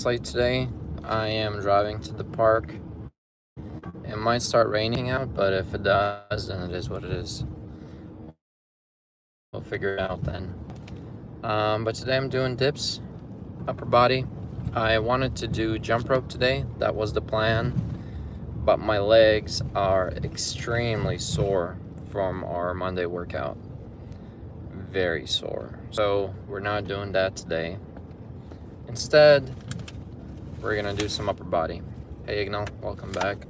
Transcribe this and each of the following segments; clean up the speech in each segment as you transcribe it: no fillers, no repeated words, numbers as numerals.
minutes late today. I am driving to the park. It might start raining out, but if it does, then it is what it is. We'll figure it out then. But today I'm doing dips, upper body. I wanted to do jump rope today. That was the plan. But my legs are extremely sore from our Monday workout. Very sore. So we're not doing that today. Instead, we're gonna do some upper body. Hey Ignal, welcome back.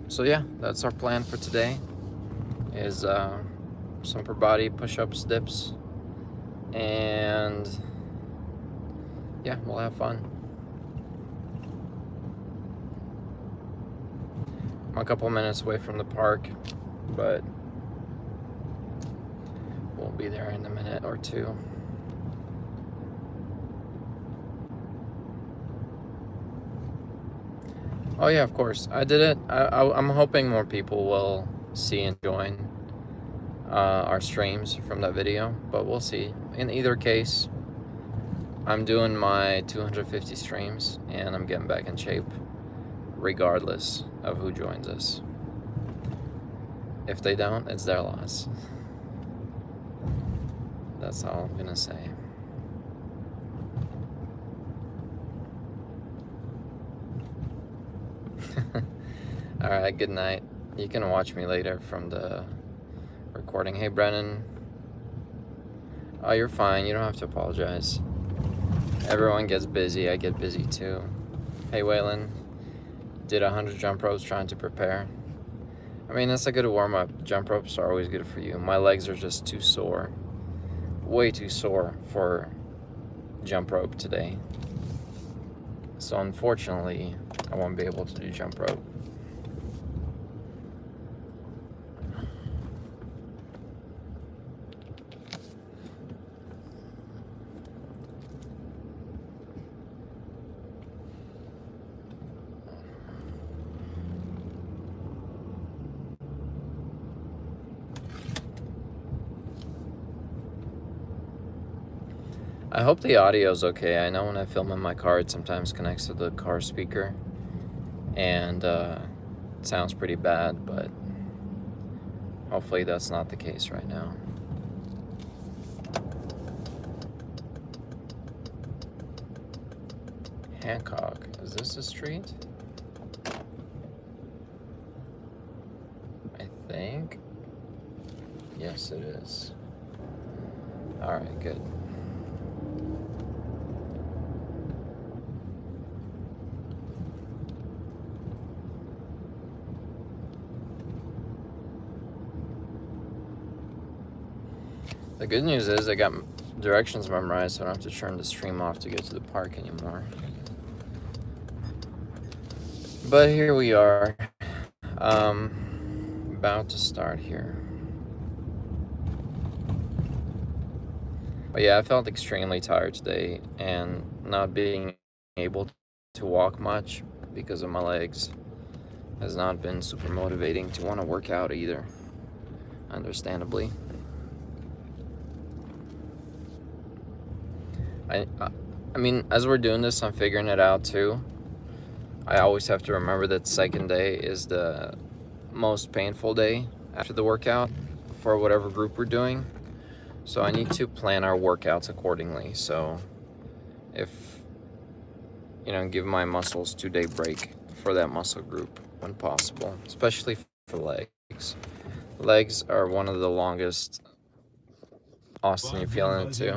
So yeah, that's our plan for today. Is some upper body push-ups, dips, and yeah, we'll have fun. I'm a couple minutes away from the park, but we'll be there in a minute or two. Oh yeah, of course, I did it. I'm hoping more people will see and join our streams from that video, but we'll see. In either case, I'm doing my 250 streams and I'm getting back in shape regardless of who joins us. If they don't, it's their loss. That's all I'm gonna say. Alright, good night. You can watch me later from the recording. Hey Brennan. Oh, you're fine. You don't have to apologize. Everyone gets busy. I get busy too. Hey Waylon. Did 100 jump ropes trying to prepare. I mean, that's a good warm-up. Jump ropes are always good for you. My legs are just too sore. Way too sore for jump rope today. So unfortunately, I won't be able to do jump rope. I hope the audio is okay. I know when I film in my car, it sometimes connects to the car speaker, and it sounds pretty bad, but hopefully that's not the case right now. Hancock, is this a street? I think. Yes, it is. All right, good. The good news is I got directions memorized, so I don't have to turn the stream off to get to the park anymore. But here we are, about to start here. But yeah, I felt extremely tired today, and not being able to walk much because of my legs has not been super motivating to want to work out either, understandably. I mean, as we're doing this, I'm figuring it out too. I always have to remember that second day is the most painful day after the workout for whatever group we're doing. So I need to plan our workouts accordingly. So if, give my muscles 2-day break for that muscle group when possible, especially for legs. Legs are one of the longest. Austin, you feeling it too?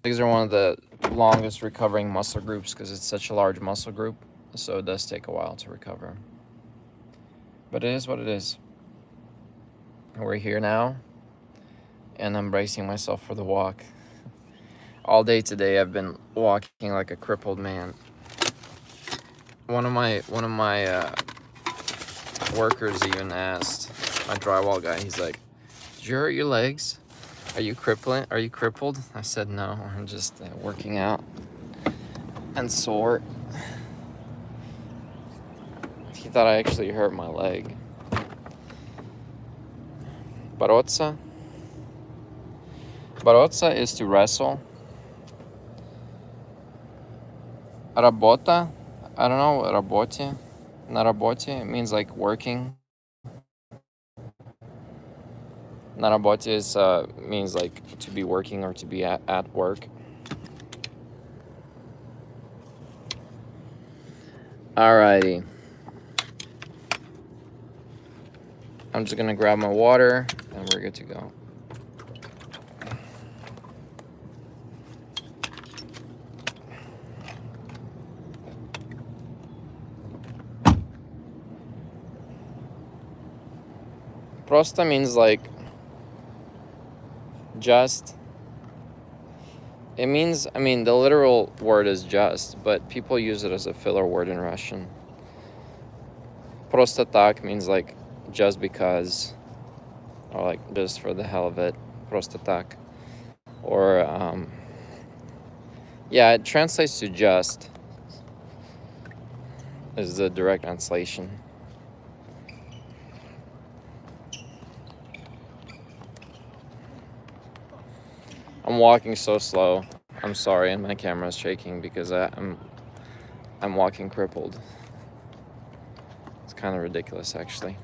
Legs are one of the longest recovering muscle groups because it's such a large muscle group, so it does take a while to recover. But it is what it is. We're here now, and I'm bracing myself for the walk. All day today I've been walking like a crippled man. One of my workers even asked, my drywall guy, he's like, "Did you hurt your legs? Are you crippled?" I said, "No, I'm just working out and sore." He thought I actually hurt my leg. Barotsa is to wrestle. Rabota, I don't know, работе, на работе, it means like working. На работе is, means like to be working or to be at work. Alrighty. I'm just gonna grab my water and we're good to go. Prosta means like just. It means, I mean, the literal word is just, but people use it as a filler word in Russian. Просто так means like just because, or like just for the hell of it. Просто так. Or, yeah, it translates to just, is the direct translation. I'm walking so slow. I'm sorry, and my camera's shaking because I'm walking crippled. It's kind of ridiculous, actually.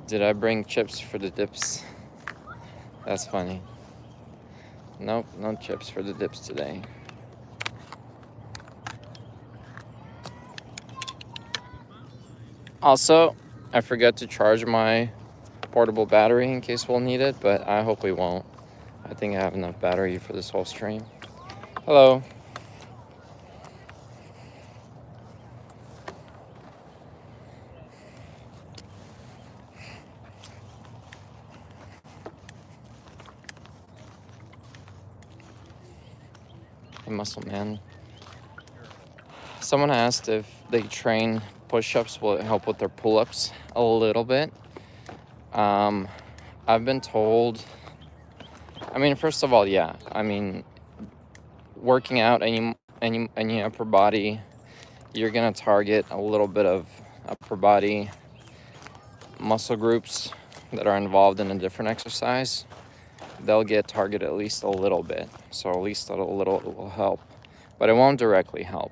Did I bring chips for the dips? That's funny. Nope, no chips for the dips today. Also, I forgot to charge my portable battery in case we'll need it, but I hope we won't. I think I have enough battery for this whole stream. Hello. Hey, muscle man. Someone asked if they train push-ups, will it help with their pull-ups a little bit? I've been told, I mean, first of all, yeah. I mean, working out any upper body, you're gonna target a little bit of upper body muscle groups that are involved in a different exercise. They'll get targeted at least a little bit, so at least a little it will help, but it won't directly help.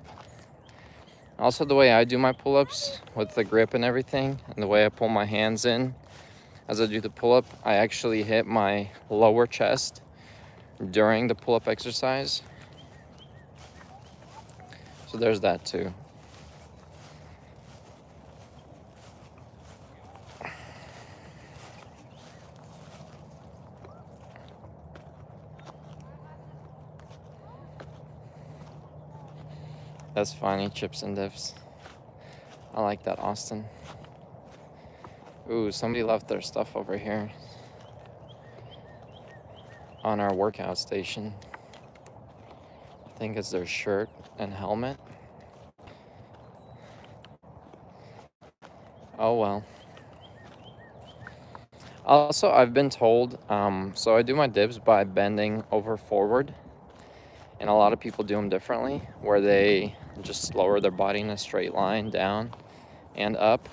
Also, the way I do my pull-ups with the grip and everything, and the way I pull my hands in as I do the pull-up, I actually hit my lower chest during the pull-up exercise. So there's that too. That's funny, chips and dips. I like that, Austin. Ooh, somebody left their stuff over here on our workout station. I think it's their shirt and helmet. Oh well. Also, I've been told, so I do my dips by bending over forward, and a lot of people do them differently, where they just lower their body in a straight line down and up.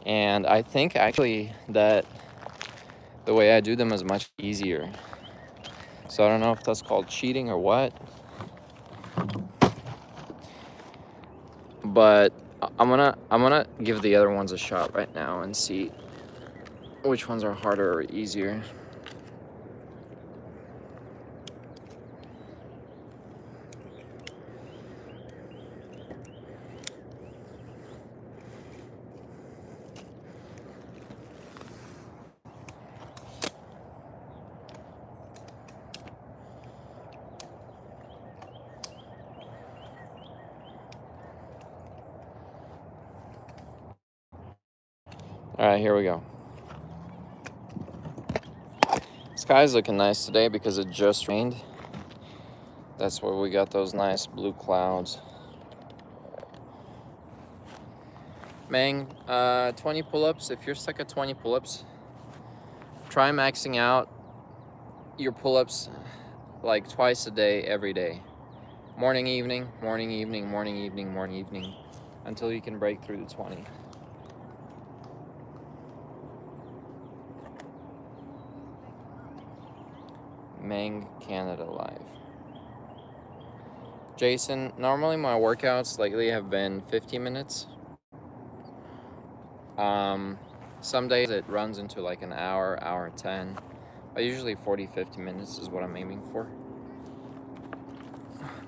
And I think actually that the way I do them is much easier. So I don't know if that's called cheating or what, but I'm gonna give the other ones a shot right now and see which ones are harder or easier. All right, here we go. Sky's looking nice today because it just rained. That's why we got those nice blue clouds. Mang, 20 pull-ups. If you're stuck at 20 pull-ups, try maxing out your pull-ups like twice a day, every day. Morning, evening, morning, evening, morning, evening, morning, evening, until you can break through the 20. Mang Canada Live. Jason, normally my workouts lately have been 50 minutes. Some days it runs into like an hour, hour 10. But usually 40, 50 minutes is what I'm aiming for.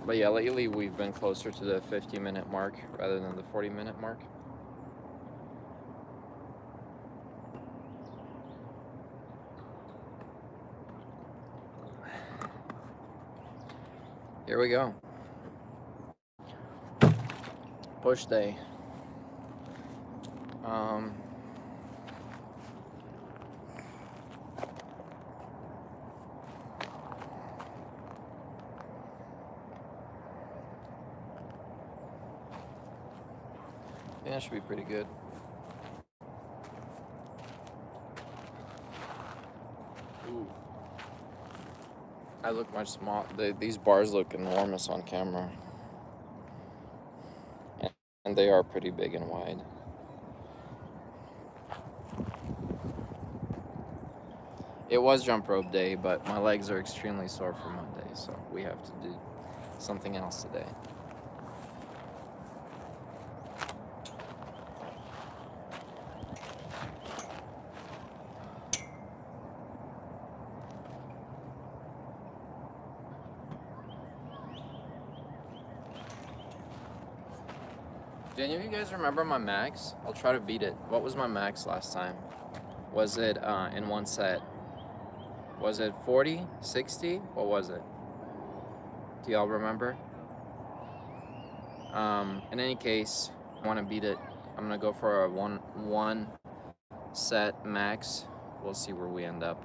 But yeah, lately we've been closer to the 50-minute mark rather than the 40-minute mark. Here we go. Push day. I think that should be pretty good. Ooh. I look much small. These bars look enormous on camera. And they are pretty big and wide. It was jump rope day, but my legs are extremely sore from Monday, so we have to do something else today. Do any of you guys remember my max? I'll try to beat it. What was my max last time? Was it in one set? Was it 40, 60? What was it? Do y'all remember? In any case, I want to beat it. I'm gonna go for a one set max. We'll see where we end up.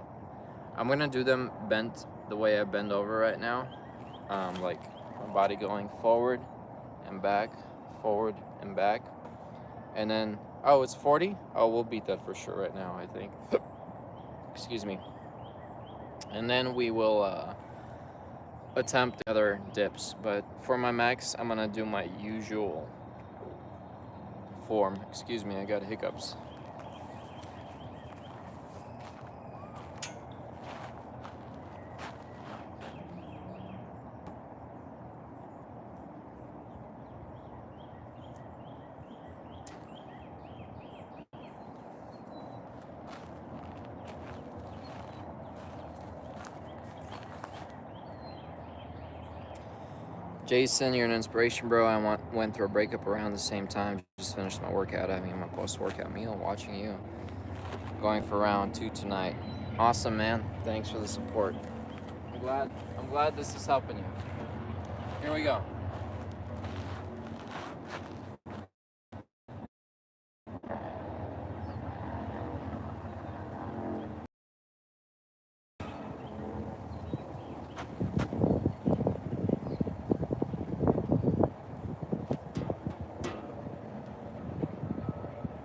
I'm gonna do them bent the way I bend over right now. Like my body going forward and back, forward and back. And then, oh, it's 40? Oh, we'll beat that for sure right now, I think. Excuse me. And then we will attempt the other dips. But for my max, I'm gonna do my usual form. Excuse me, I got hiccups. Jason, you're an inspiration, bro. I went through a breakup around the same time. Just finished my workout, having my post-workout meal, watching you. Going for round 2 tonight. Awesome, man. Thanks for the support. I'm glad this is helping you. Here we go.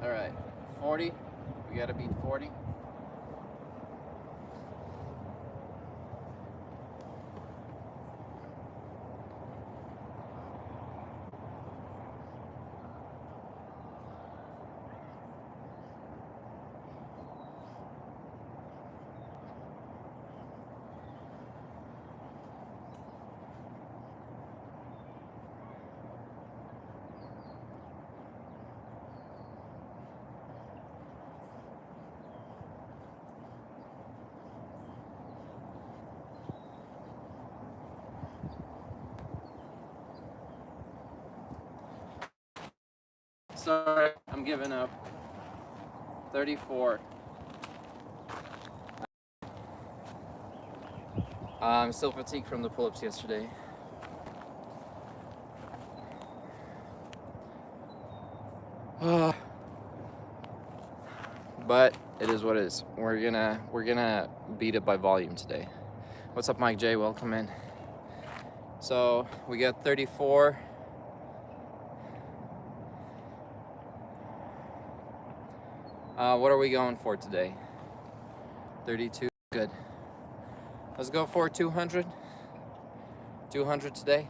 All right, 40. We gotta beat 40. Sorry, I'm giving up. 34. I'm still fatigued from the pull-ups yesterday. But it is what it is. We're gonna beat it by volume today. What's up, Mike J? Welcome in. So we got 34. What are we going for today? 32. Good. Let's go for 200. 200 today.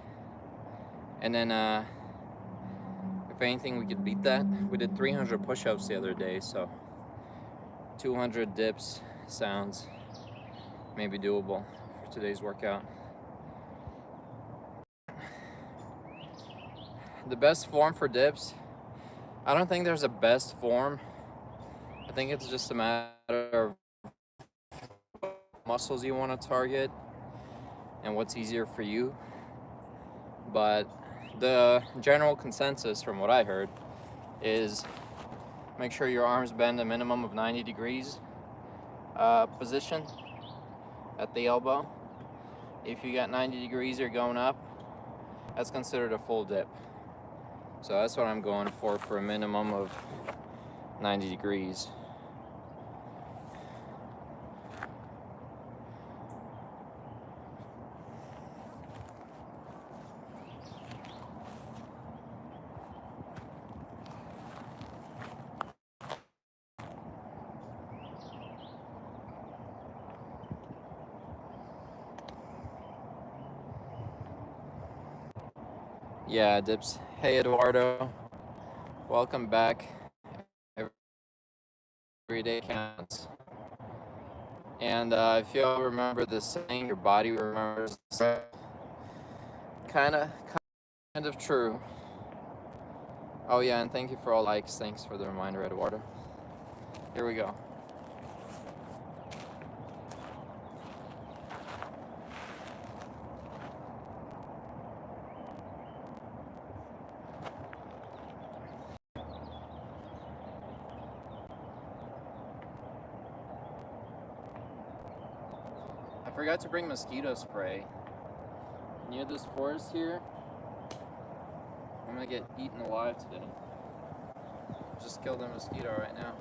And then if anything, we could beat that. We did 300 push-ups the other day, so 200 dips sounds maybe doable for for today's workout. The best form for dips, I don't think there's a best form. I think it's just a matter of muscles you want to target and what's easier for you. But the general consensus from what I heard is make sure your arms bend a minimum of 90 degrees position at the elbow. If you got 90 degrees, you're going up, that's considered a full dip. So that's what I'm going for a minimum of 90 degrees. Yeah, dips. Hey, Eduardo. Welcome back. Every day counts. And if you all remember the saying, your body remembers, kind of true. Oh yeah, and thank you for all likes. Thanks for the reminder, Eduardo. Here we go. I forgot to bring mosquito spray. Near this forest here, I'm gonna get eaten alive today. Just killed a mosquito right now.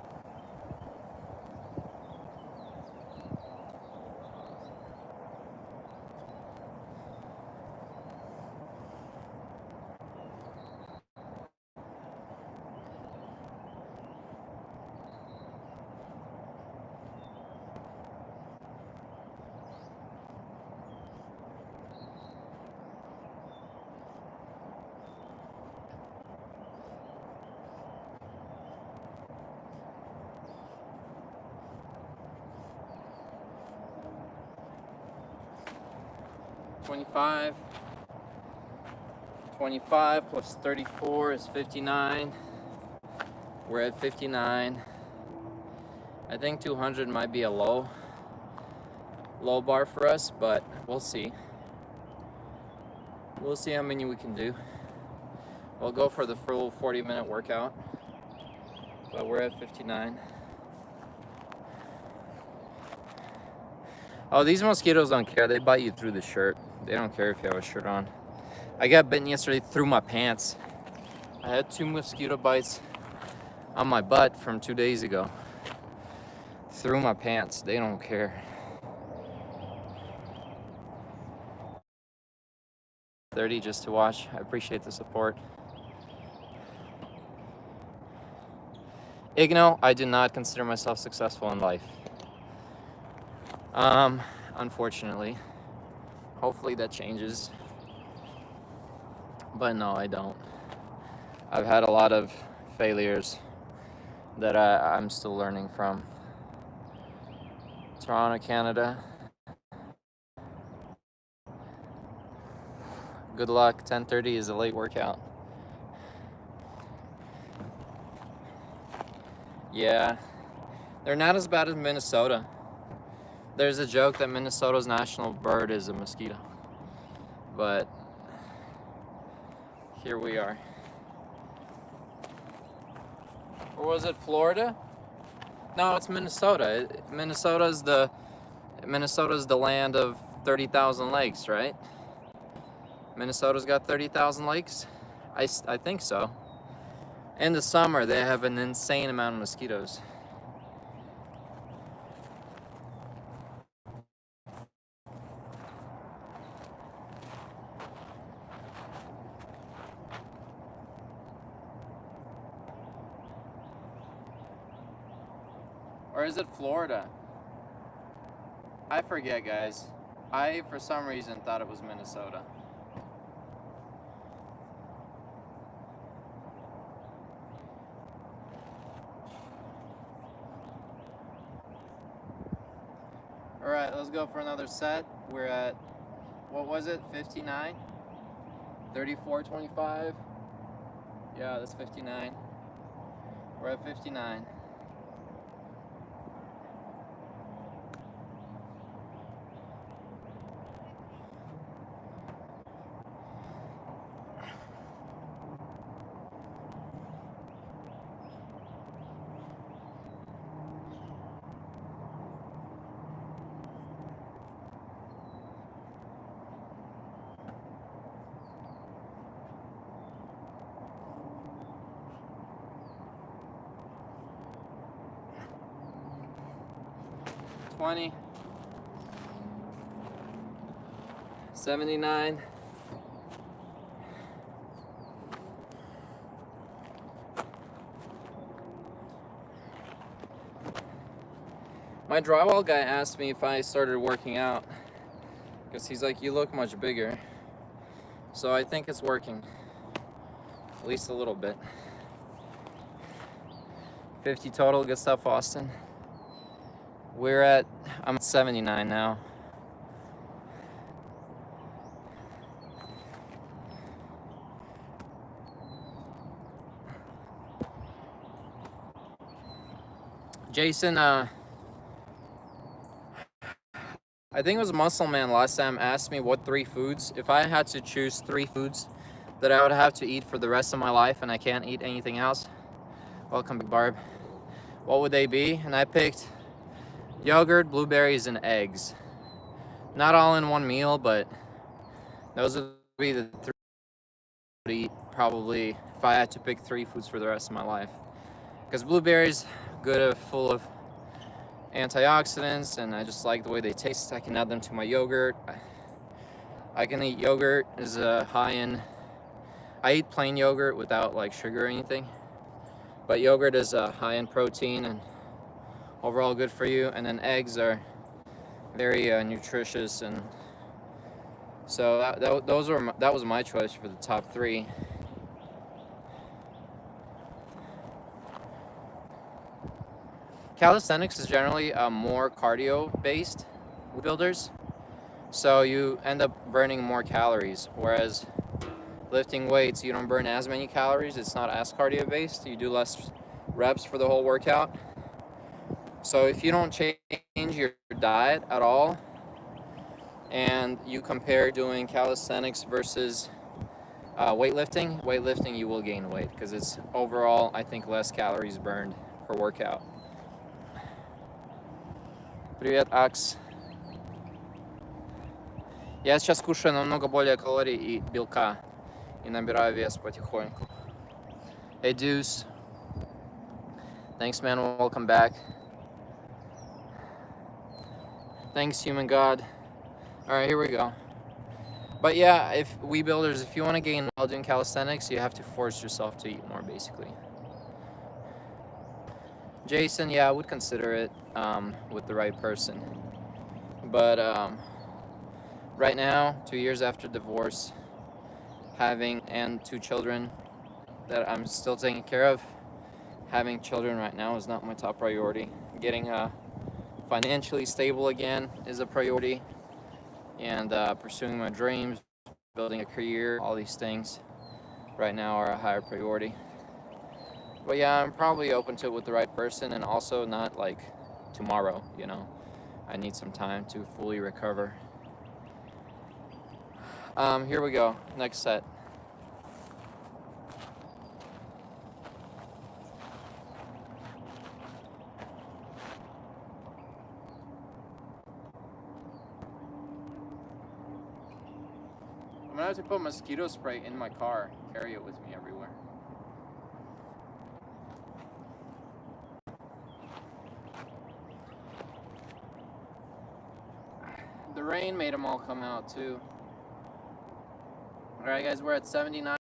$25 plus 34 is 59. We're at 59. I think 200 might be a low bar for us, but we'll see. We'll see how many we can do. We'll go for the full 40-minute workout, but we're at 59. Oh, these mosquitoes don't care. They bite you through the shirt. They don't care if you have a shirt on. I got bitten yesterday through my pants. I had 2 mosquito bites on my butt from 2 days ago. Through my pants. They don't care. 30 just to watch. I appreciate the support. Igno, I do not consider myself successful in life. Unfortunately. Hopefully that changes. But no, I don't. I've had a lot of failures that I'm still learning from. Toronto, Canada. Good luck. 10:30 is a late workout. Yeah. They're not as bad as Minnesota. There's a joke that Minnesota's national bird is a mosquito. But here we are. Or was it Florida? No, it's Minnesota. Minnesota's the land of 30,000 lakes, right? Minnesota's got 30,000 lakes? I think so. In the summer, they have an insane amount of mosquitoes. Or is it Florida? I forget, guys. I, for some reason, thought it was Minnesota. All right, let's go for another set. We're at, what was it, 59? 34.25? Yeah, that's 59. We're at 59. $20, $79, my drywall guy asked me if I started working out because he's like, you look much bigger. So I think it's working, at least a little bit. 50 total, good stuff, Austin. I'm at 79 now. Jason, I think it was Muscle Man last time asked me what 3 foods, if I had to choose 3 foods that I would have to eat for the rest of my life and I can't eat anything else. Welcome, Big Barb. What would they be? And I picked yogurt, blueberries, and eggs. Not all in one meal, but those would be the 3 I would eat probably if I had to pick 3 foods for the rest of my life. Because blueberries, good, full of antioxidants, and I just like the way they taste. I can add them to my yogurt. I can eat yogurt is high in. I eat plain yogurt without like sugar or anything, but yogurt is high in protein and overall good for you. And then eggs are very nutritious, and so that was my choice for the top 3. Calisthenics is generally more cardio based builders, so you end up burning more calories, whereas lifting weights, you don't burn as many calories. It's not as cardio based. You do less reps for the whole workout. So if you don't change your diet at all and you compare doing calisthenics versus weightlifting, you will gain weight because it's overall, I think, less calories burned per workout. Привет, Акс. Я сейчас кушаю намного более калорий и белка и набираю вес потихоньку. Hey, Deuce. Thanks, man. Welcome back. Thanks, Human God. All right, here we go. But yeah, if you want to gain while doing calisthenics, you have to force yourself to eat more, basically. Jason, yeah, I would consider it with the right person. But right now, 2 years after divorce, having 2 children that I'm still taking care of, having children right now is not my top priority. Getting financially stable again is a priority, and pursuing my dreams, building a career, all these things right now are a higher priority. But yeah, I'm probably open to it with the right person, and also not like tomorrow, you know. I need some time to fully recover. Here we go, next set. I'm gonna have to put mosquito spray in my car, carry it with me everywhere. The rain made them all come out too. Alright guys, we're at 79.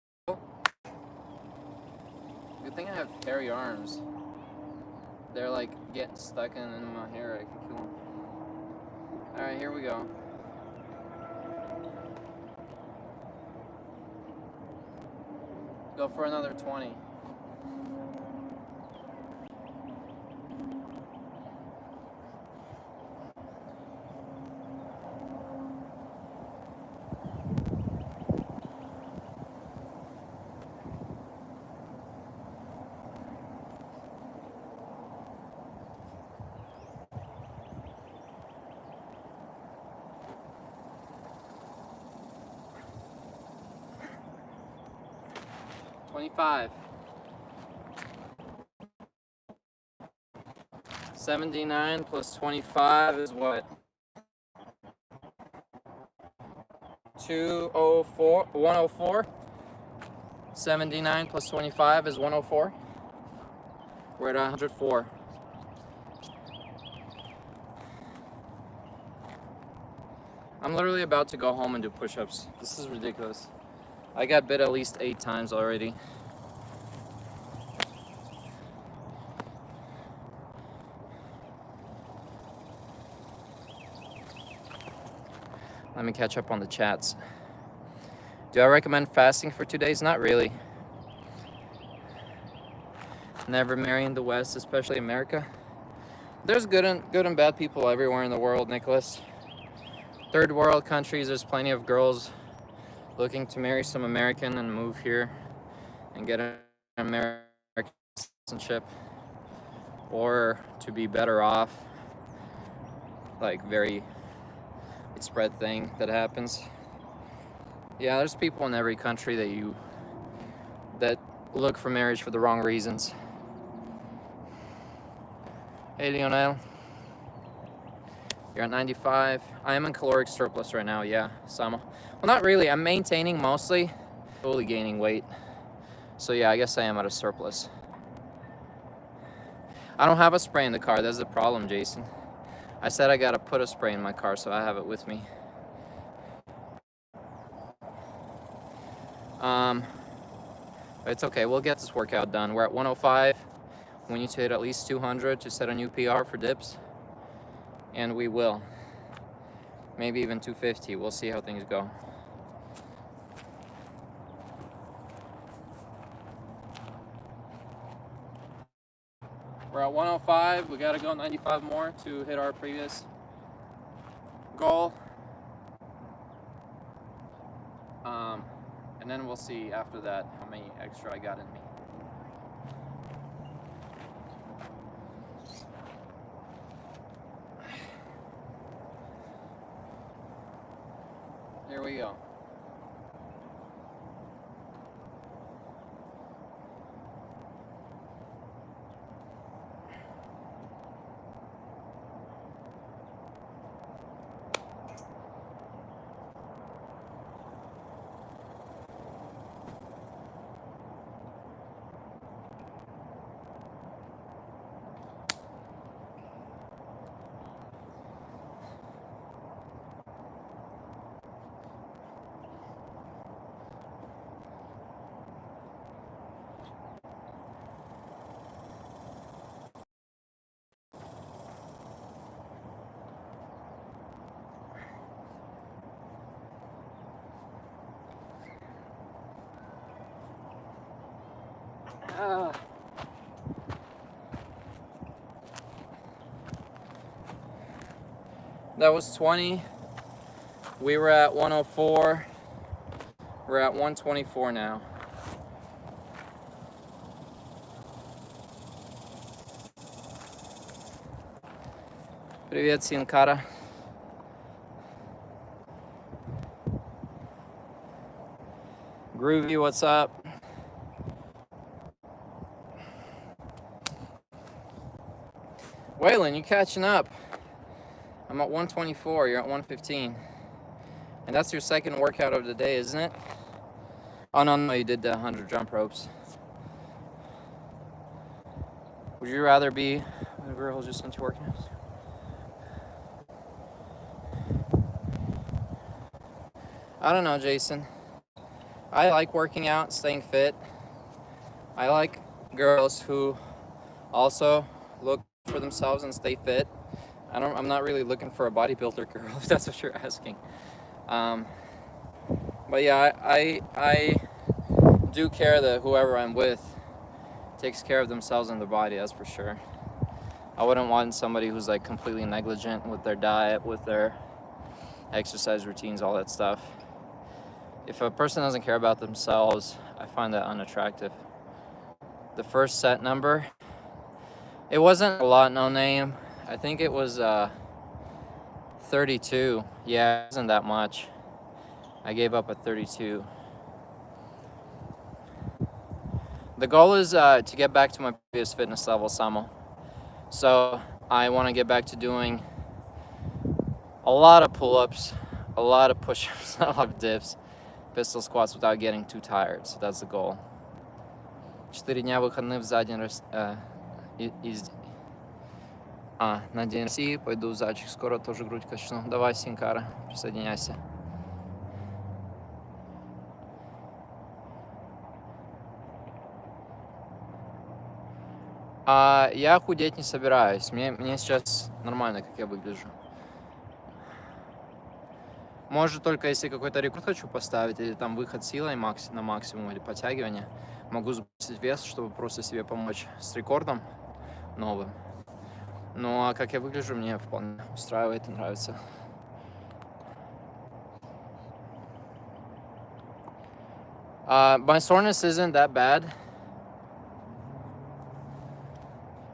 Good thing I have hairy arms. They're like getting stuck in my hair. I can kill them. Alright, here we go. Go for another 20. 25. 79 plus 25 is what? 204, 104. 79 plus 25 is 104. We're at 104. I'm literally about to go home and do push-ups. This is ridiculous. I got bit at least 8 times already. Let me catch up on the chats. Do I recommend fasting for 2 days? Not really. Never marry in the West, especially America. There's good and bad people everywhere in the world, Nicholas. Third world countries, there's plenty of girls looking to marry some American and move here and get an American citizenship, or to be better off. Like, very spread thing that happens. Yeah, there's people in every country that look for marriage for the wrong reasons. Hey, Lionel. You're at 95. I am in caloric surplus right now, yeah, Sama. Well, not really. I'm maintaining mostly, slowly gaining weight. So yeah, I guess I am at a surplus. I don't have a spray in the car. That's the problem, Jason. I said I gotta put a spray in my car, so I have it with me. But it's okay. We'll get this workout done. We're at 105. We need to hit at least 200 to set a new PR for dips. And we will. Maybe even 250. We'll see how things go. We're at 105. We gotta go 95 more to hit our previous goal. And then we'll see after that how many extra I got in me. Here we go. That was 20. We were at 104. We're at 124 now. Привет, Синкара. Groovy, what's up? Waylon, you catching up. I'm at 124, you're at 115. And that's your second workout of the day, isn't it? Oh, no, you did the 100 jump ropes. Would you rather be a girl who's just into workouts? I don't know, Jason. I like working out, staying fit. I like girls who also look for themselves and stay fit. I'm not really looking for a bodybuilder girl, if that's what you're asking. But yeah, I do care that whoever I'm with takes care of themselves and their body, that's for sure. I wouldn't want somebody who's like completely negligent with their diet, with their exercise routines, all that stuff. If a person doesn't care about themselves, I find that unattractive. The first set number, it wasn't a lot, no name. I think it was 32. Yeah, it wasn't that much. I gave up at 32. The goal is to get back to my previous fitness level, Samo. So I want to get back to doing a lot of pull-ups, a lot of push-ups, a lot of dips, pistol squats without getting too tired. So that's the goal. 4 дня выходных за день на день России пойду в зальчик. Скоро тоже грудь качну. Давай, Синкара, присоединяйся. Я худеть не собираюсь. Мне сейчас нормально, как я выгляжу. Может, только если какой-то рекорд хочу поставить, или там выход силой на максимум, или подтягивание, могу сбросить вес, чтобы просто себе помочь с рекордом новым. Ну, а как я выгляжу, мне вполне устраивает и нравится. My soreness isn't that bad.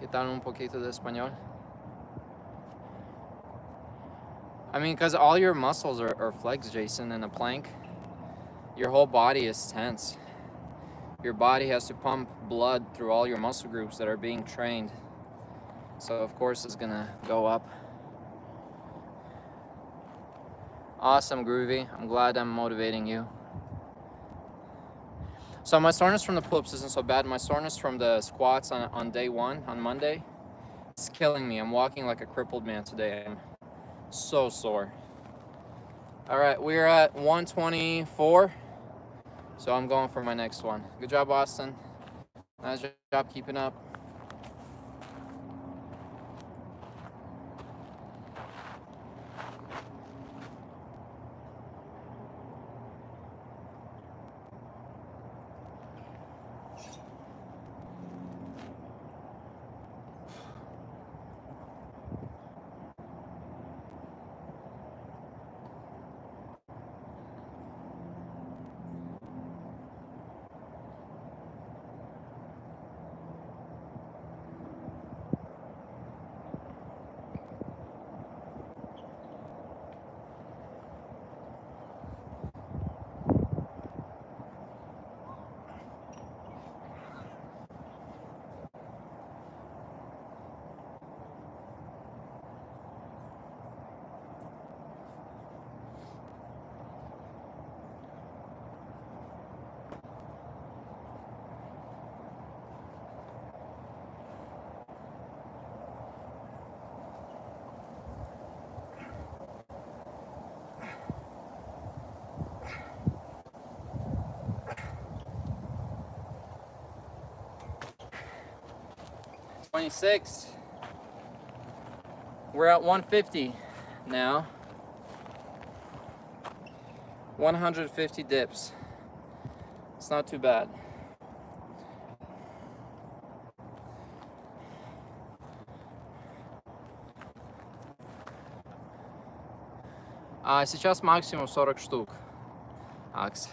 ¿Qué tal un poquito de español? I mean, because all your muscles are flexed, Jason, in a plank. Your whole body is tense. Your body has to pump blood through all your muscle groups that are being trained. So, of course, it's gonna go up. Awesome, Groovy. I'm glad I'm motivating you. So my soreness from the pull-ups isn't so bad. My soreness from the squats on day one, on Monday, it's killing me. I'm walking like a crippled man today. I'm so sore. All right, we're at 124. So I'm going for my next one. Good job, Austin. Nice job keeping up. We're at 150 now. 150 dips. It's not too bad. Сейчас максимум 40 штук. Акс.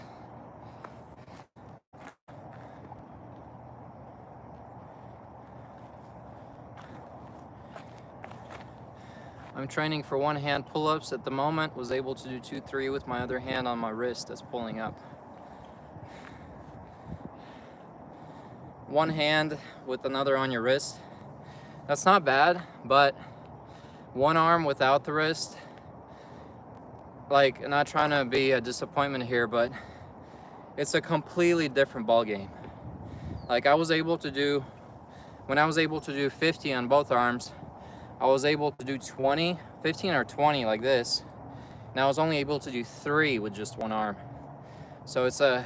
I'm training for one-hand pull-ups at the moment. Was able to do 2-3 with my other hand on my wrist that's pulling up. One hand with another on your wrist. That's not bad, but one arm without the wrist, like, not trying to be a disappointment here, but it's a completely different ball game. Like, when I was able to do 50 on both arms, I was able to do 15 or 20 like this, and I was only able to do 3 with just one arm. So it's a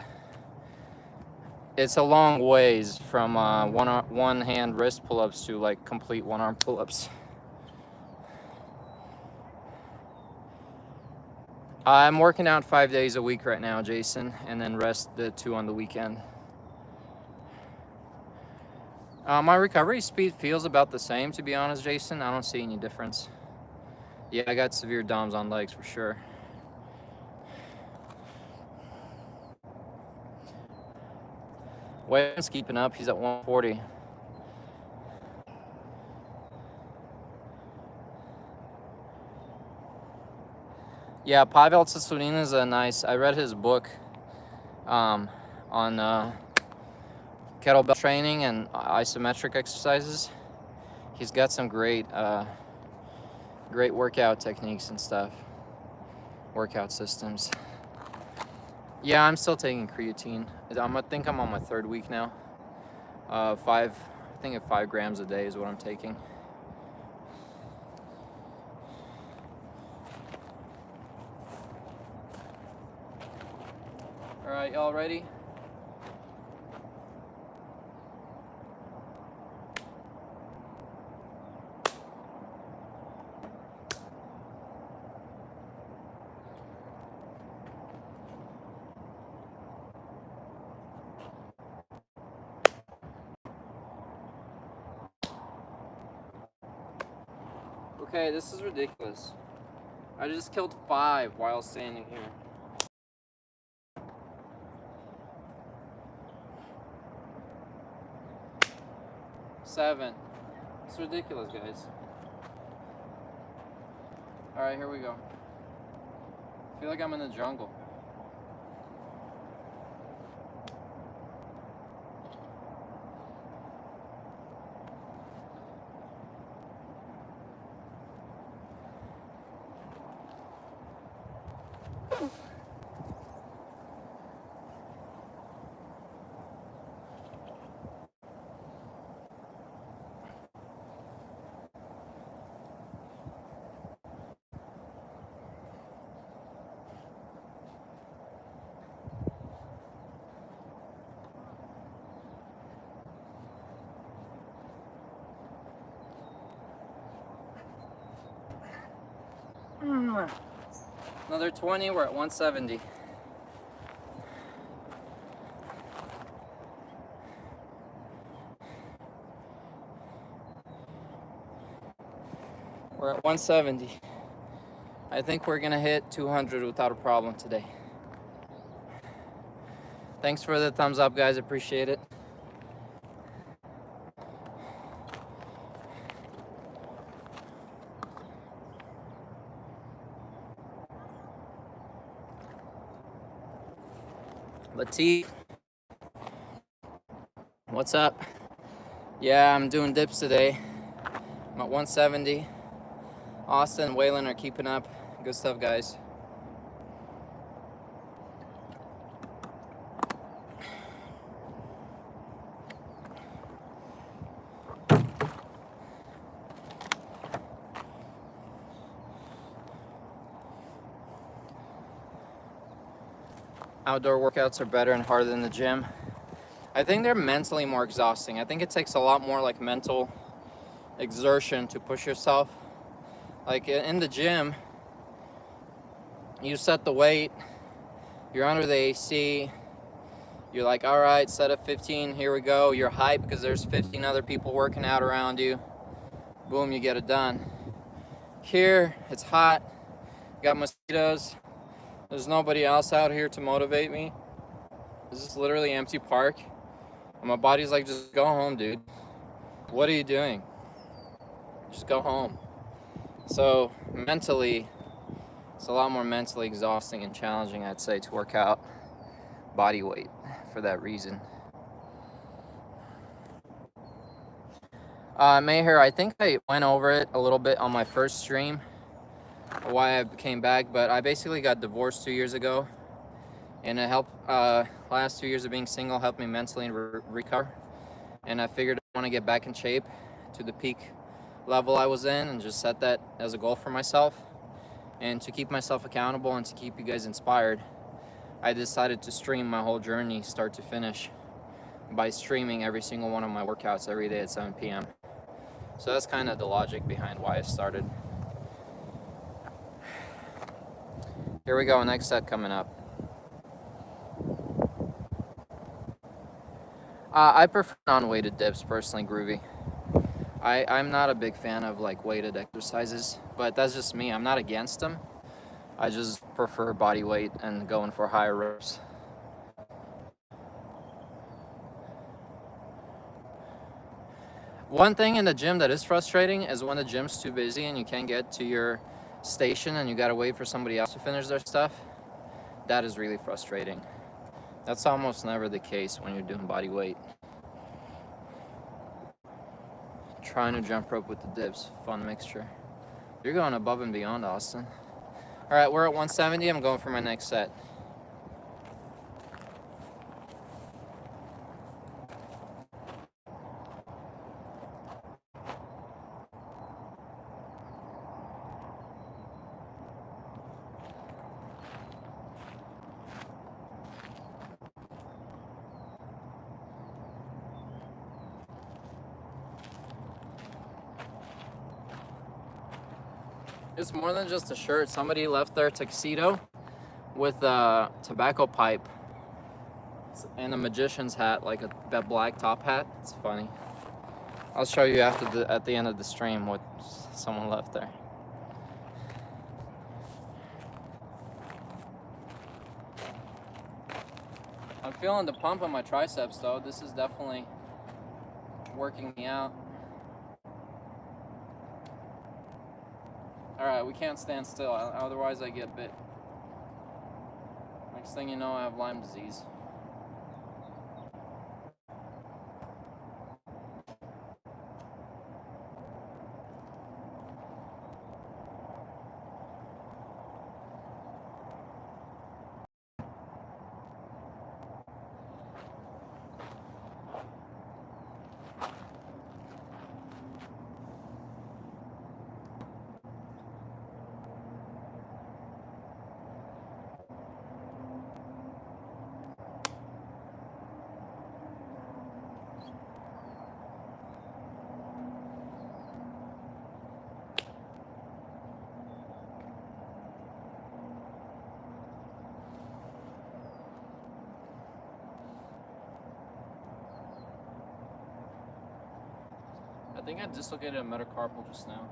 long ways from one hand wrist pull-ups to like complete one arm pull-ups. I'm working out 5 days a week right now, Jason, and then rest the 2 on the weekend. My recovery speed feels about the same, to be honest, Jason. I don't see any difference. Yeah, I got severe DOMs on legs for sure. Wayne's keeping up. He's at 140. Yeah, Pavel Tsutsourin is a nice. I read his book on kettlebell training and isometric exercises. He's got some great workout techniques and stuff, workout systems. Yeah, I'm still taking creatine. I think I'm on my 3rd week now. I think at 5 grams a day is what I'm taking. All right, y'all ready? Okay, this is ridiculous. I just killed 5 while standing here. 7. It's ridiculous, guys. All right, here we go. I feel like I'm in the jungle. Another 20, we're at 170. We're at 170. I think we're gonna hit 200 without a problem today. Thanks for the thumbs up, guys, appreciate it. Latif, what's up? Yeah, I'm doing dips today. I'm at 170. Austin and Waylon are keeping up. Good stuff, guys. Outdoor workouts are better and harder than the gym. I think they're mentally more exhausting. I think it takes a lot more like mental exertion to push yourself. Like in the gym, you set the weight, you're under the AC, you're like, all right, set up 15, here we go. You're hyped because there's 15 other people working out around you. Boom, you get it done. Here, it's hot, got mosquitoes. There's nobody else out here to motivate me. This is literally empty park. And my body's like, just go home, dude. What are you doing? Just go home. So mentally, it's a lot more mentally exhausting and challenging, I'd say, to work out body weight for that reason. Mayher, I think I went over it a little bit on my first stream, why I came back, but I basically got divorced 2 years ago, and it helped. Last 2 years of being single helped me mentally recover, and I figured I want to get back in shape to the peak level I was in and just set that as a goal for myself. And to keep myself accountable and to keep you guys inspired, I decided to stream my whole journey start to finish by streaming every single one of my workouts every day at 7 p.m. So that's kind of the logic behind why I started. Here we go, next set coming up. I prefer non-weighted dips personally, Groovy. I'm not a big fan of like weighted exercises, but that's just me. I'm not against them. I just prefer body weight and going for higher reps. One thing in the gym that is frustrating is when the gym's too busy and you can't get to your station and you gotta wait for somebody else to finish their stuff. That is really frustrating. That's almost never the case when you're doing body weight. Trying to jump rope with the dips. Fun mixture. You're going above and beyond, Austin. All right, we're at 170. I'm going for my next set. It's more than just a shirt. Somebody left their tuxedo with a tobacco pipe and a magician's hat, like that black top hat. It's funny. I'll show you at the end of the stream what someone left there. I'm feeling the pump on my triceps though. This is definitely working me out. All right, we can't stand still, otherwise I get bit. Next thing you know, I have Lyme disease. I think I dislocated a metacarpal just now.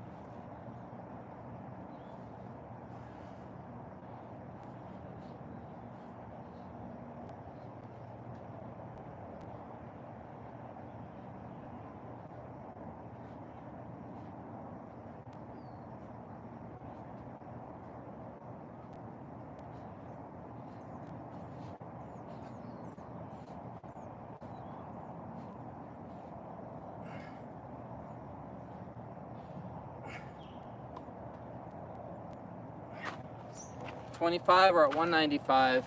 $25 or at 195.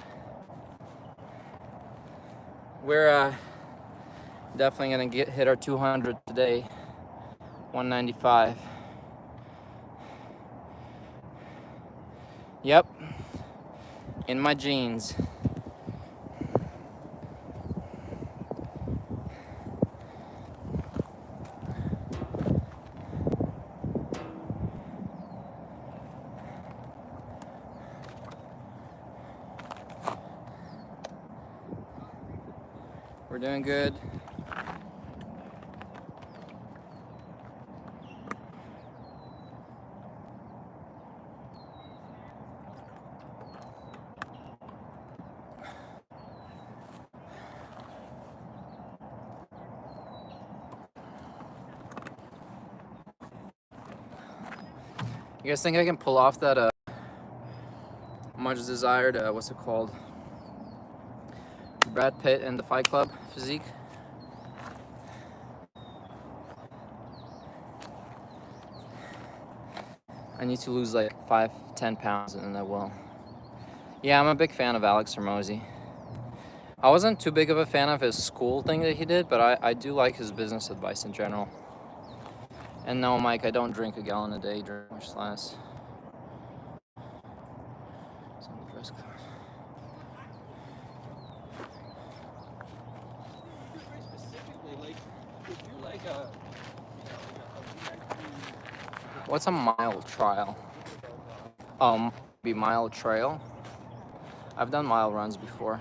We're definitely gonna hit our 200 today. 195. Yep, in my jeans. We're doing good. You guys think I can pull off that much desired, what's it called? Brad Pitt and the Fight Club physique? I need to lose like 5-10 pounds and I will. Yeah, I'm a big fan of Alex Hormozi. I wasn't too big of a fan of his school thing that he did, but I do like his business advice in general. And no, Mike, I don't drink a gallon a day, drink much less. What's a mile trial? Be mile trail. I've done mile runs before.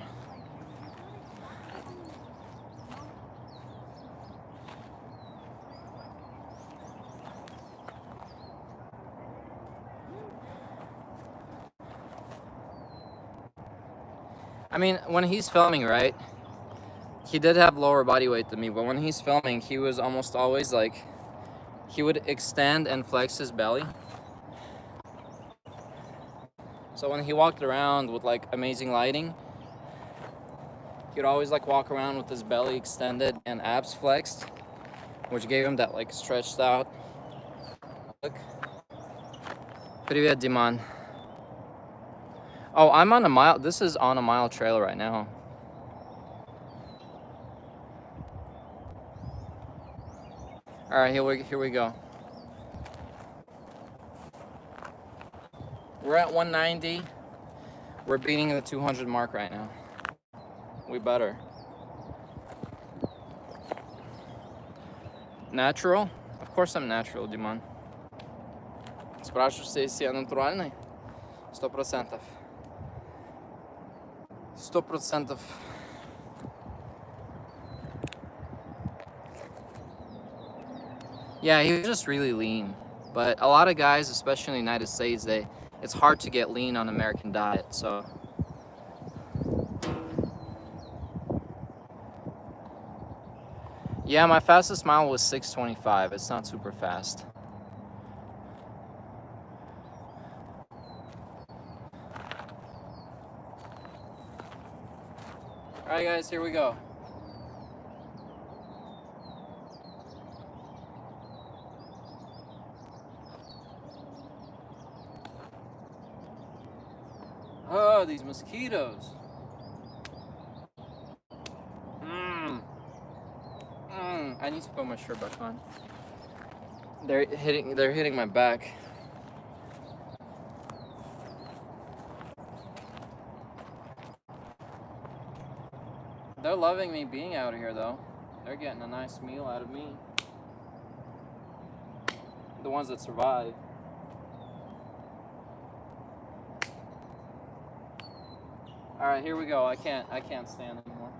I mean, when he's filming, right? He did have lower body weight than me, but when he's filming, he was almost always like, he would extend and flex his belly. So when he walked around with like amazing lighting, he would always like walk around with his belly extended and abs flexed. which gave him that like stretched out look. Привет, Diman. Oh, I'm on a mile. This is on a mile trail right now. All right, here we go. We're at 190. We're beating the 200 mark right now. We better. Natural? Of course I'm natural, Diman. Спрашиваешь, если я натуральный? 100%. 100%. Yeah, he was just really lean. But a lot of guys, especially in the United States, it's hard to get lean on American diet, so. Yeah, my fastest mile was 6:25. It's not super fast. All right, guys, here we go. Oh, these mosquitoes. I need to put my shirt back on. They're hitting my back. They're loving me being out here though. They're getting a nice meal out of me. The ones that survive. All right, here we go. I can't stand anymore.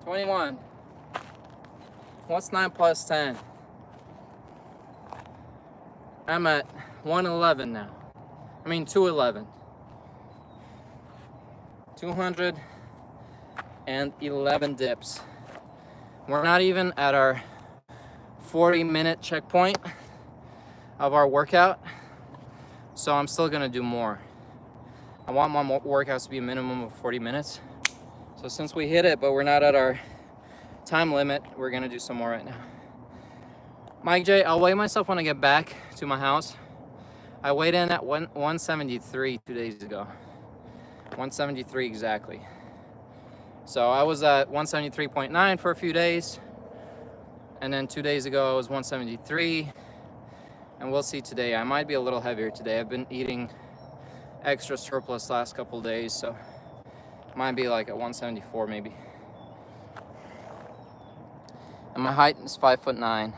$21. What's 9 plus 10? I'm at 111 now. I mean 211. 211 dips. We're not even at our 40-minute checkpoint of our workout, so I'm still gonna do more. I want my workouts to be a minimum of 40 minutes. So since we hit it, but we're not at our time limit, we're gonna do some more right now. Mike J, I'll weigh myself when I get back to my house. I weighed in at 173 2 days ago. 173 exactly. So I was at 173.9 for a few days. And then 2 days ago I was 173. And we'll see today. I might be a little heavier today. I've been eating extra surplus last couple of days, so might be like at 174 maybe. And my height is 5'9".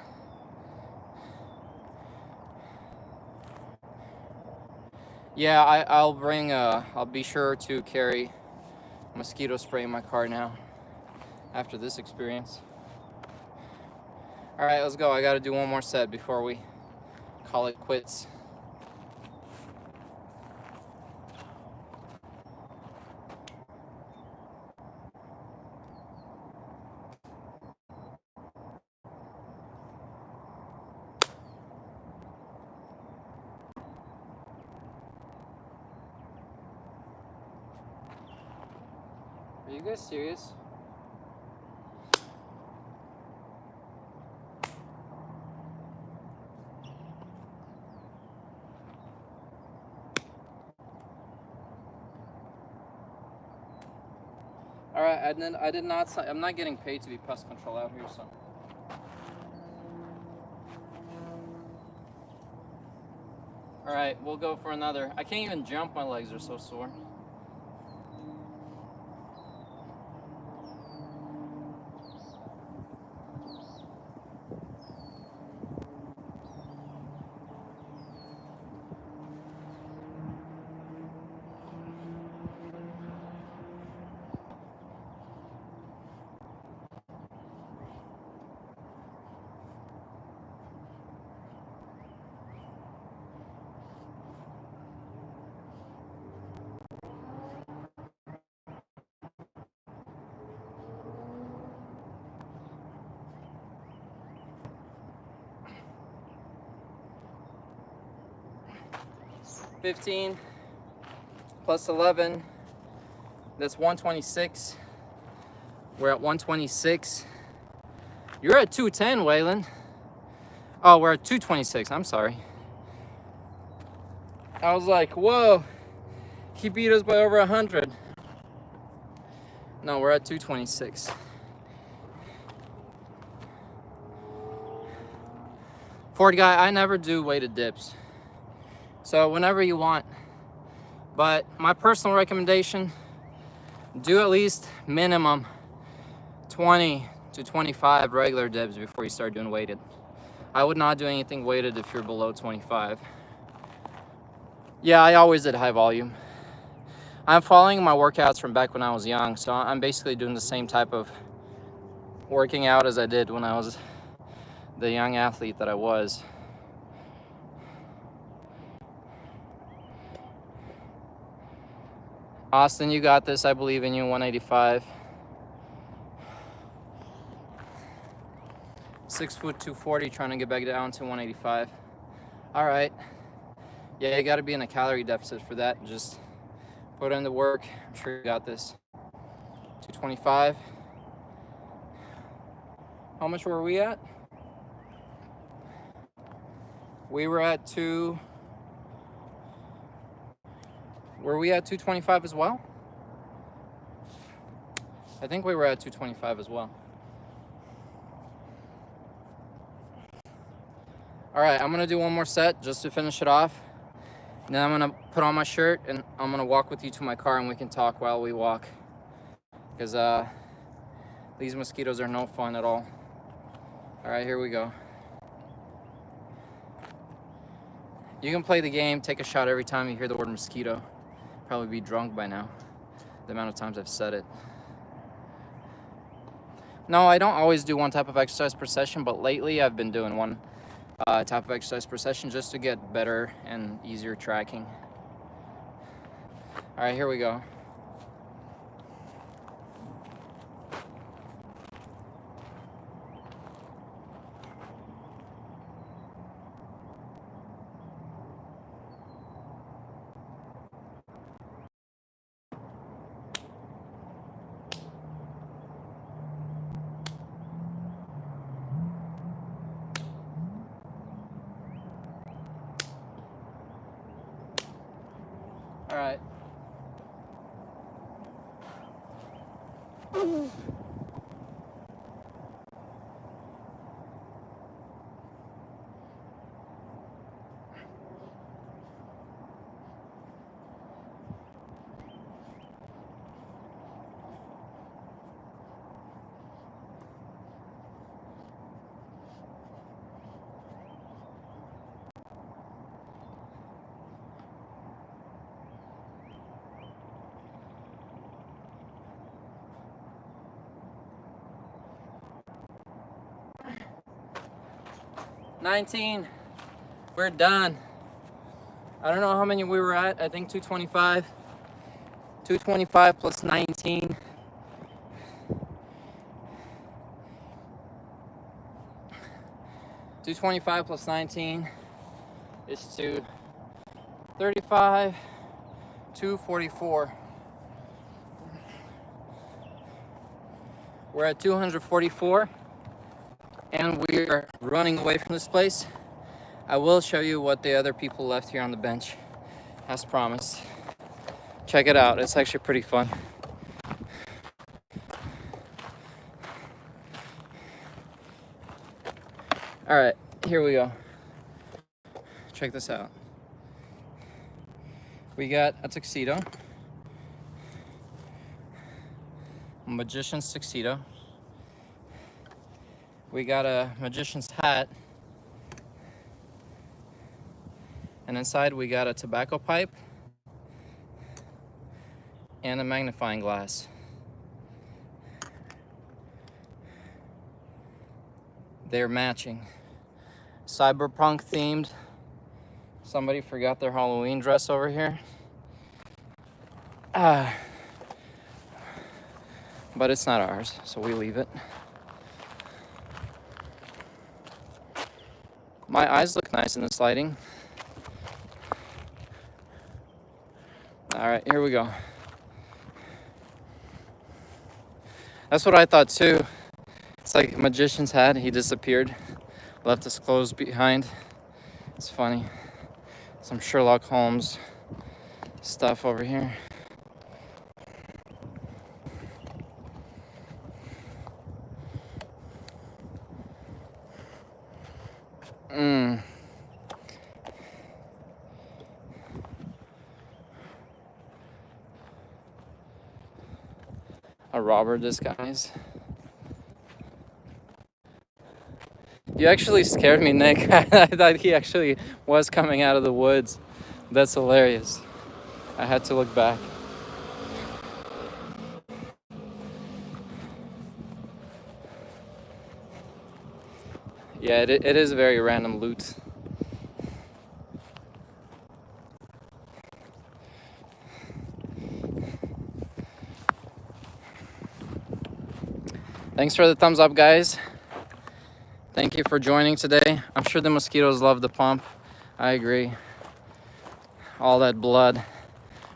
Yeah, I'll be sure to carry mosquito spray in my car now after this experience. All right, let's go. I gotta do one more set before we call it quits. Are you guys serious? All right, I did not. I'm not getting paid to be pest control out here, so. All right, we'll go for another. I can't even jump. My legs are so sore. 15 plus 11, that's 126. We're at 126. You're at 210, Waylon. Oh, we're at 226, I'm sorry. I was like, whoa, he beat us by over 100. No, we're at 226. Ford guy, I never do weighted dips. So whenever you want. But my personal recommendation, do at least minimum 20 to 25 regular dips before you start doing weighted. I would not do anything weighted if you're below 25. Yeah, I always did high volume. I'm following my workouts from back when I was young, so I'm basically doing the same type of working out as I did when I was the young athlete that I was. Austin, you got this. I believe in you. 185. 6 foot 240, trying to get back down to 185. All right. Yeah, you got to be in a calorie deficit for that. Just put in the work. I'm sure you got this. 225. How much were we at? We were at Were we at 225 as well? I think we were at 225 as well. All right, I'm gonna do one more set just to finish it off. And then I'm gonna put on my shirt and I'm gonna walk with you to my car and we can talk while we walk. Because these mosquitoes are no fun at all. All right, here we go. You can play the game, take a shot every time you hear the word mosquito. Probably be drunk by now, the amount of times I've said it. No, I don't always do one type of exercise per session, but lately I've been doing one type of exercise per session just to get better and easier tracking. All right, here we go. All right. $19. We're done. I don't know how many we were at. I think 225. 225 plus 19. $225 plus 19 is 235. 244. We're at 244. And we are running away from this place. I will show you what the other people left here on the bench, as promised. Check it out, it's actually pretty fun. All right, here we go. Check this out. We got a tuxedo, a magician's tuxedo. We got a magician's hat. And inside we got a tobacco pipe and a magnifying glass. They're matching. Cyberpunk themed. Somebody forgot their Halloween dress over here. But it's not ours, so we leave it. My eyes look nice in this lighting. All right, here we go. That's what I thought too. It's like a magician's hat. He disappeared, left his clothes behind. It's funny. Some Sherlock Holmes stuff over here. A robber disguise. You actually scared me, Nick. I thought he actually was coming out of the woods. That's hilarious. I had to look back. Yeah, it is very random loot. Thanks for the thumbs up, guys. Thank you for joining today. I'm sure the mosquitoes love the pump. I agree. All that blood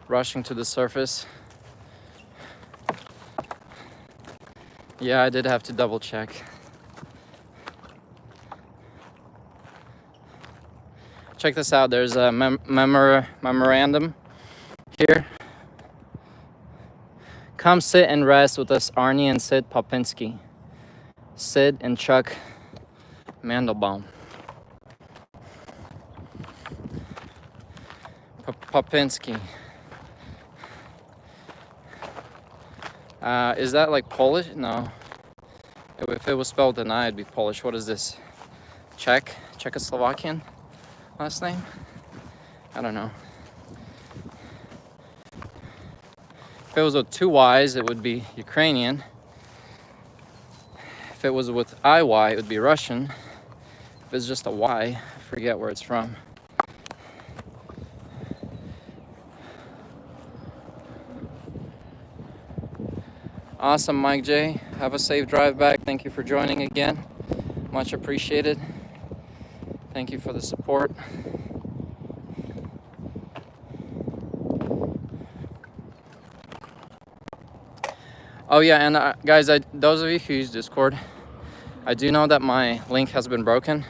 rushing to the surface. Yeah, I did have to double check. Check this out. There's a memorandum here. Come sit and rest with us, Arnie and Sid Popinski. Sid and Chuck Mandelbaum. Popinski. Is that like Polish? No. If it was spelled an I, it'd be Polish. What is this? Czechoslovakian last name? I don't know. If it was with two Y's, it would be Ukrainian. If it was with IY, it would be Russian. If it's just a Y, I forget where it's from. Awesome, Mike J. Have a safe drive back. Thank you for joining again. Much appreciated. Thank you for the support. Oh yeah, and guys, those of you who use Discord, I do know that my link has been broken.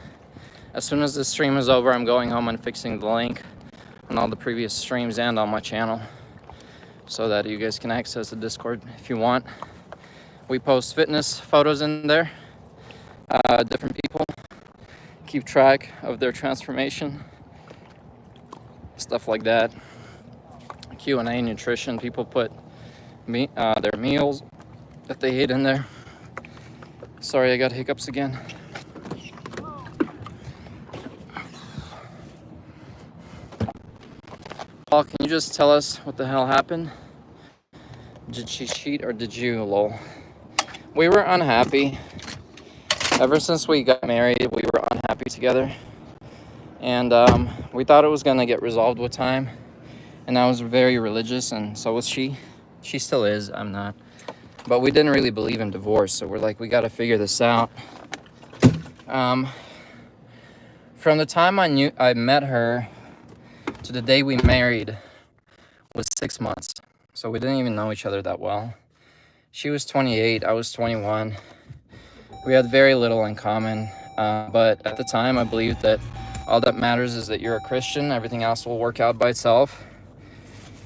As soon as this stream is over, I'm going home and fixing the link on all the previous streams and on my channel so that you guys can access the Discord if you want. We post fitness photos in there. Different people keep track of their transformation, stuff like that. Q&A, nutrition, people put their meals that they ate in there. Sorry, I got hiccups again. Paul, can you just tell us what the hell happened? Did she cheat or did you, lol? We were unhappy. Ever since we got married, we were unhappy together. And we thought it was gonna get resolved with time. And I was very religious, and so was she. She still is, I'm not. But we didn't really believe in divorce, so we're like, we gotta figure this out. From the time I met her to the day we married was 6 months. So we didn't even know each other that well. She was 28, I was 21. We had very little in common, but at the time I believed that all that matters is that you're a Christian. Everything else will work out by itself.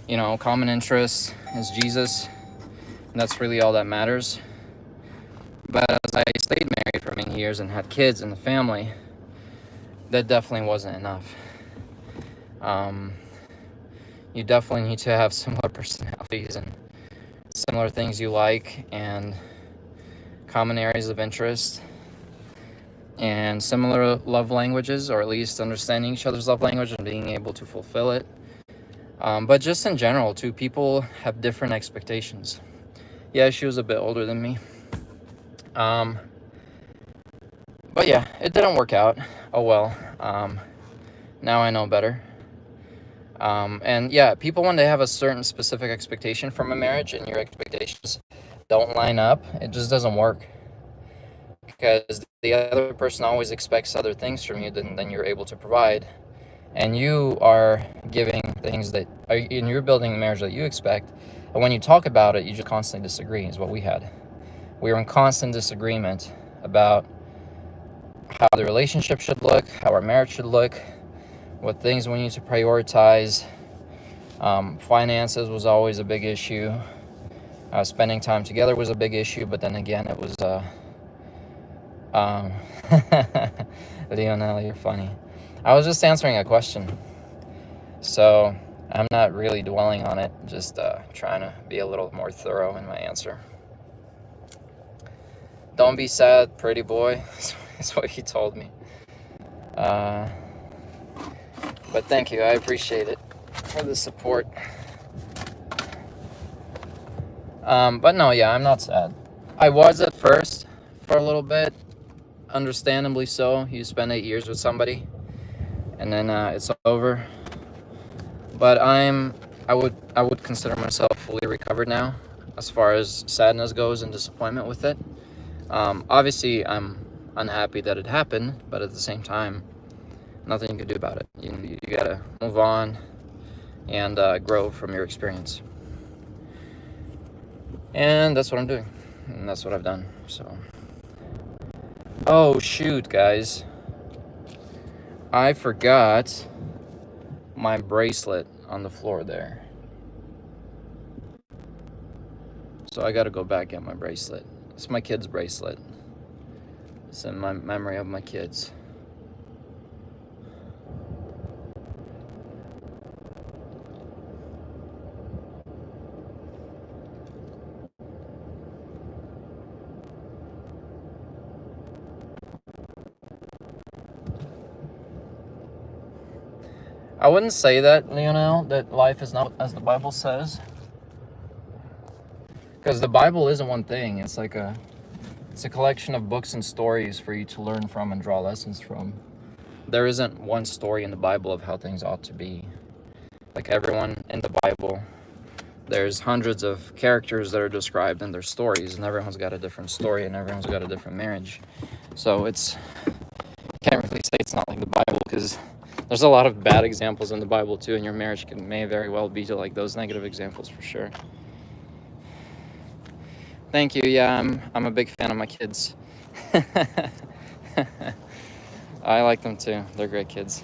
You know, common interest is Jesus, and that's really all that matters. But as I stayed married for many years and had kids in the family, that definitely wasn't enough. You definitely need to have similar personalities and similar things you like and common areas of interest and similar love languages, or at least understanding each other's love language and being able to fulfill it. But just in general, too, people have different expectations. Yeah, she was a bit older than me. But yeah, it didn't work out. Oh well. Now I know better. And yeah, people, when they have a certain specific expectation from a marriage and your expectations don't line up, it just doesn't work. Because the other person always expects other things from you than you're able to provide. and you are giving things that are, and you're building the marriage that you expect, and when you talk about it, you just constantly disagree. Is what we had. We were in constant disagreement about how the relationship should look, how our marriage should look, what things we need to prioritize. Finances was always a big issue. Spending time together was a big issue, but then again, it was Leonel, you're funny. I was just answering a question, so I'm not really dwelling on it, just trying to be a little more thorough in my answer. Don't be sad, pretty boy, is what he told me. But thank you, I appreciate it for the support. But no, yeah, I'm not sad. I was at first for a little bit, understandably so. You spend 8 years with somebody, and then it's over. But I would consider myself fully recovered now, as far as sadness goes and disappointment with it. Obviously, I'm unhappy that it happened, but at the same time, nothing you can do about it. You gotta move on and grow from your experience. And that's what I'm doing, and that's what I've done. So, oh shoot, guys, I forgot my bracelet on the floor there, so I gotta go back get my bracelet. It's my kid's bracelet. It's in my memory of my kids. I wouldn't say that, Leonel, that life is not as the Bible says. Because the Bible isn't one thing. It's a collection of books and stories for you to learn from and draw lessons from. There isn't one story in the Bible of how things ought to be. Like everyone in the Bible, there's hundreds of characters that are described in their stories, and everyone's got a different story, and everyone's got a different marriage. So can't really say it's not like the Bible, because there's a lot of bad examples in the Bible too, and your marriage may very well be to like those negative examples for sure. Thank you. Yeah, I'm a big fan of my kids. I like them too. They're great kids.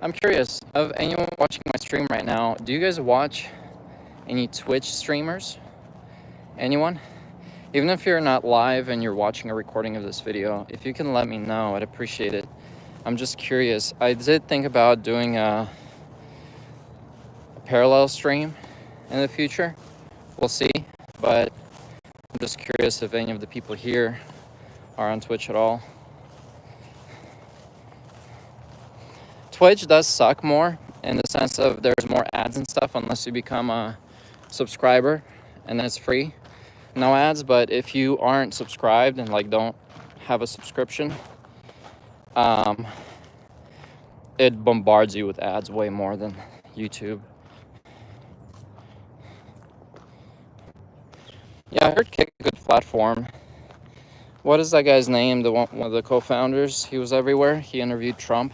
I'm curious, of anyone watching my stream right now, do you guys watch any Twitch streamers? Anyone? Even if you're not live and you're watching a recording of this video, if you can let me know, I'd appreciate it. I'm just curious. I did think about doing a parallel stream in the future. We'll see, but I'm just curious if any of the people here are on Twitch at all. Twitch does suck more in the sense of there's more ads and stuff unless you become a subscriber, and then it's free, no ads. But if you aren't subscribed and like don't have a subscription, it bombards you with ads way more than YouTube. Yeah, I heard Kick a good platform. What is that guy's name? One of the co-founders. He was everywhere. He interviewed Trump.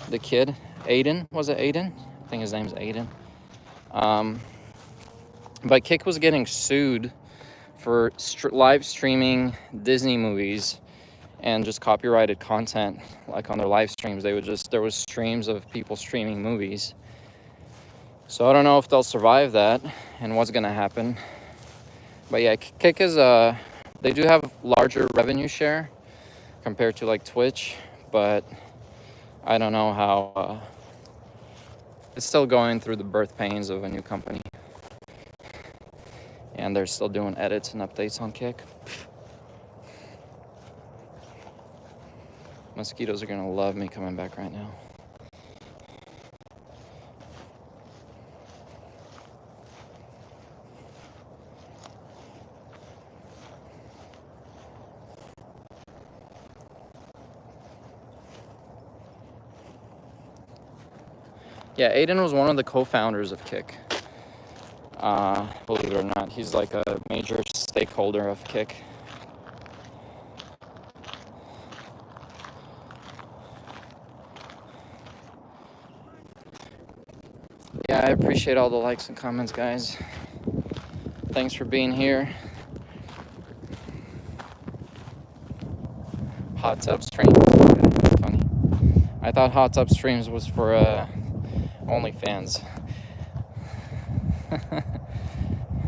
The kid, Aiden, was it Aiden? I think his name's Aiden. But Kick was getting sued for live streaming Disney movies and just copyrighted content, like on their live streams. There was streams of people streaming movies. So I don't know if they'll survive that and what's gonna happen. But yeah, Kick is they do have larger revenue share compared to like Twitch, but I don't know how it's still going through the birth pains of a new company, and they're still doing edits and updates on Kick. Mosquitoes are gonna love me coming back right now. Yeah, Aiden was one of the co-founders of Kick. Believe it or not, he's like a major stakeholder of Kick. Yeah, I appreciate all the likes and comments, guys. Thanks for being here. Hot tub streams. Funny. I thought hot tub streams was for OnlyFans.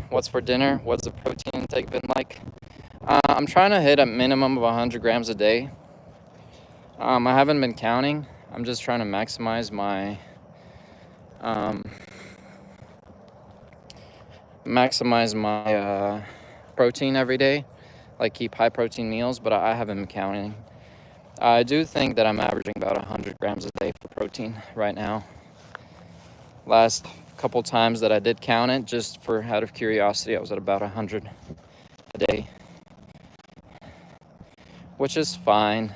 What's for dinner? What's the protein intake been like? I'm trying to hit a minimum of 100 grams a day. I haven't been counting. I'm just trying to maximize my protein every day, like keep high protein meals, but I haven't been counting. I do think that I'm averaging about 100 grams a day for protein right now. Last couple times that I did count it, just for out of curiosity, I was at about 100 a day, which is fine.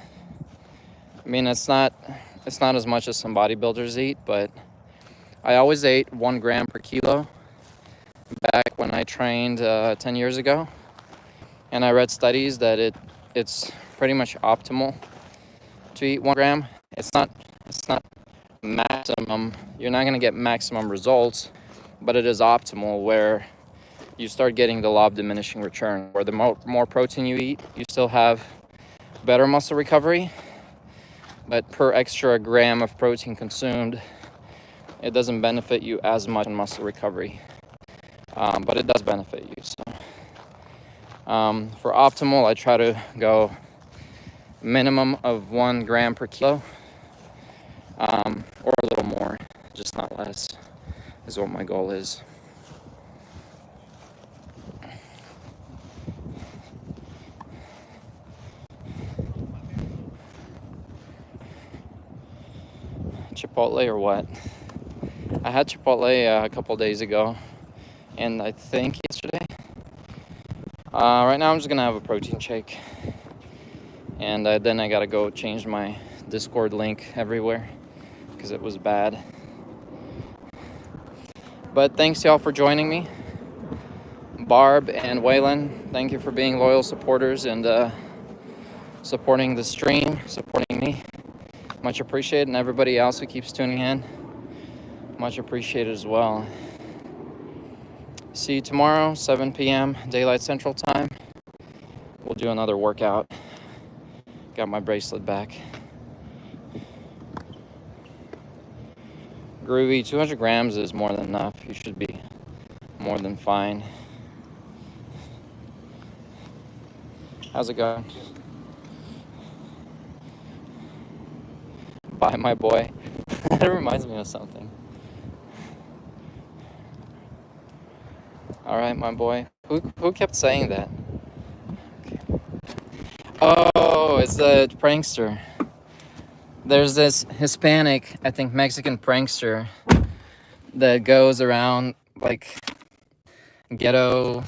I mean, it's not as much as some bodybuilders eat, but I always ate 1 gram per kilo back when I trained 10 years ago, and I read studies that it's pretty much optimal to eat 1 gram. It's not maximum. You're not going to get maximum results, but it is optimal, where you start getting the law of diminishing return, where the more protein you eat, you still have better muscle recovery, but per extra gram of protein consumed, it doesn't benefit you as much in muscle recovery, but it does benefit you. So for optimal, I try to go minimum of 1 gram per kilo, or a little more, just not less, is what my goal is. Chipotle or what? I had Chipotle a couple days ago, and I think yesterday. Right now I'm just gonna have a protein shake, and then I gotta go change my Discord link everywhere because it was bad. But thanks y'all for joining me. Barb and Waylon, thank you for being loyal supporters and supporting the stream, supporting me. Much appreciated, and everybody else who keeps tuning in, much appreciated as well. See you tomorrow, 7 p.m. Daylight Central Time. We'll do another workout. Got my bracelet back. Groovy, 200 grams is more than enough. You should be more than fine. How's it going? Bye, my boy. That reminds me of something. All right, my boy. Who kept saying that? Okay. Oh, it's the prankster. There's this Hispanic, I think Mexican prankster that goes around like ghetto,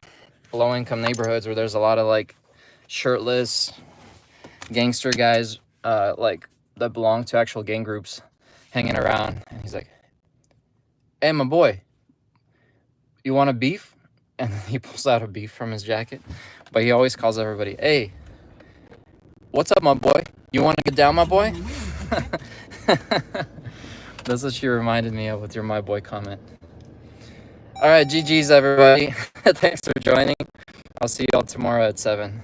low-income neighborhoods where there's a lot of like shirtless gangster guys, like that belong to actual gang groups, hanging around. And he's like, "Hey, my boy, you want a beef?" And he pulls out a beef from his jacket. But he always calls everybody, "Hey, what's up, my boy? You want to get down, my boy?" That's what she reminded me of with your "my boy" comment. All right, GG's, everybody. Thanks for joining. I'll see you all tomorrow at 7.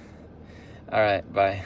All right, bye.